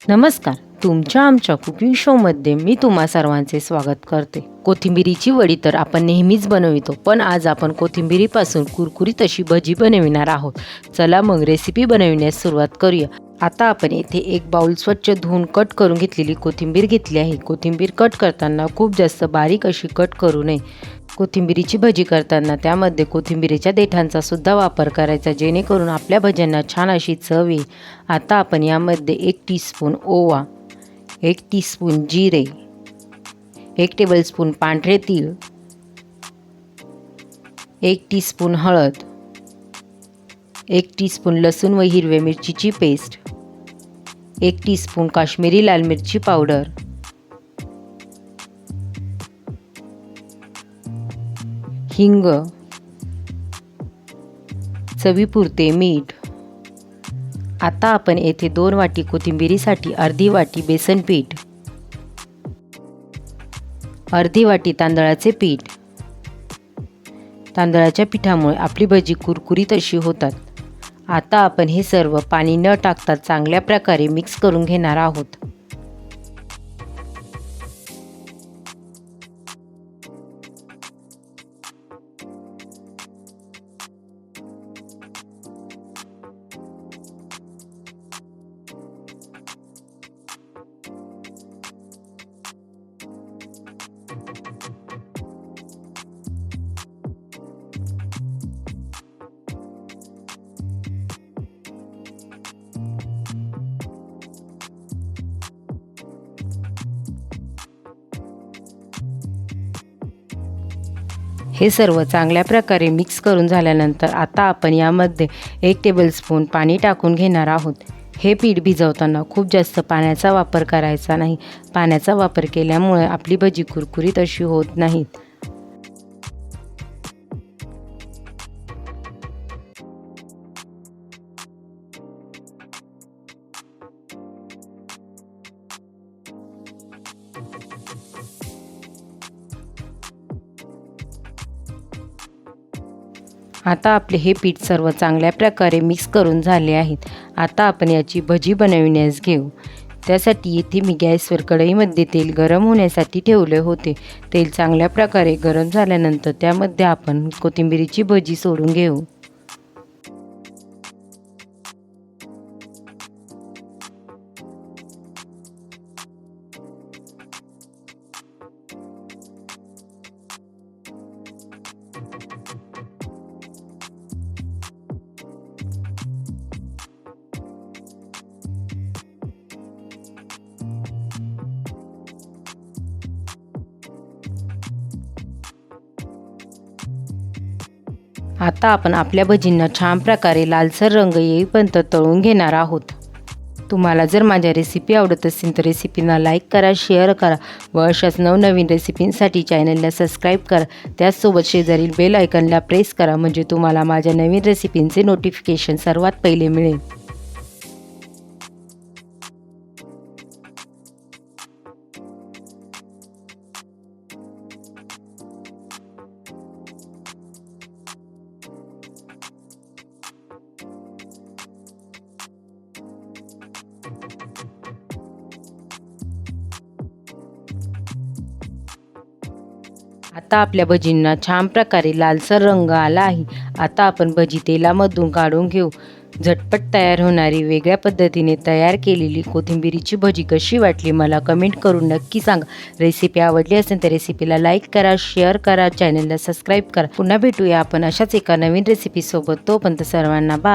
नमस्कार. तुमच्या आमच्या कुकिंग शोमध्ये मी तुम्हा सर्वांचे स्वागत करते. कोथिंबिरीची वडी तर आपण नेहमीच बनवितो, पण आज आपण कोथिंबिरीपासून कुरकुरीत अशी भजी बनविणार आहोत. चला मग रेसिपी बनविण्यास सुरुवात करूया. आता आपण येथे एक बाउल स्वच्छ धुवून कट करून घेतलेली कोथिंबीर घेतली आहे. कोथिंबीर कट करताना खूप जास्त बारीक अशी कट करू नये. कोथिंबिरीची भजी करताना त्यामध्ये कोथिंबिरीच्या देठांचा सुद्धा वापर करायचा, जेणेकरून आपल्या भज्यांना छान अशी चव येईल. आता आपण यामध्ये 1 टीस्पून ओवा, 1 टीस्पून जिरे, 1 टेबलस्पून पांढरे तीळ, 1 टीस्पून हळद, 1 टीस्पून लसूण व हिरव्या मिरचीची पेस्ट, 1 टीस्पून काश्मीरी लाल मिरची पावडर, हिंग, चवीपुरते मीठ. आता आपण येथे 2 वाटी कोथिंबिरीसाठी अर्धी वाटी बेसन पीठ, अर्धी वाटी तांदळाचे पीठ. तांदळाच्या पिठामुळे आपली भजी कुरकुरीत अशी होतात. आता आपण हे सर्व पाणी न टाकता चांगल्या प्रकारे मिक्स करून घेणार आहोत. हे सर्व चांगल्या प्रकारे मिक्स करून झाल्यानंतर आता आपण यामध्ये 1 टेबलस्पून पाणी टाकून घेणार आहोत. हे पीठ भिजवताना खूप जास्त पाण्याचा वापर करायचा नाही. पाण्याचा वापर केल्यामुळे आपली भजी कुरकुरीत अशी होत नाहीत. आता आपले हे पीठ सर्व चांगल्या प्रकारे मिक्स करून झाले आहेत. आता आपण याची भजी बनविण्यास घेऊ. त्यासाठी इथे मी गॅसवर कढईमध्ये तेल गरम होण्यासाठी ठेवले होते. तेल चांगल्या प्रकारे गरम झाल्यानंतर त्यामध्ये आपण कोथिंबिरीची भजी सोडून घेऊ. आता आपण आपल्या भजींना छान प्रकारे लालसर रंग येईपर्यंत तळून घेणार आहोत. तुम्हाला जर माझ्या रेसिपी आवडत असतील तर रेसिपीला लाईक करा, शेअर करा व अशाच नवनवीन रेसिपींसाठी चॅनलला सबस्क्राईब करा. त्याचसोबत शेजारील बेल आयकॉनला प्रेस करा, म्हणजे तुम्हाला माझ्या नवीन रेसिपींचे नोटिफिकेशन सर्वात पहिले मिळेल. आता आपल्या भजींना छान प्रकारे लालसर रंग आला आहे. आता आपण भजी तेलामधून काढून घेऊ. झटपट तयार होणारी वेगळ्या पद्धतीने तयार केलेली कोथिंबिरीची भजी कशी वाटली मला कमेंट करून नक्की सांगा. रेसिपी आवडली असेल तर रेसिपीला लाईक करा, शेअर करा, चॅनलला सबस्क्राईब करा. पुन्हा भेटूया आपण अशाच एका नवीन रेसिपीसोबत. तोपर्यंत सर्वांना बाय.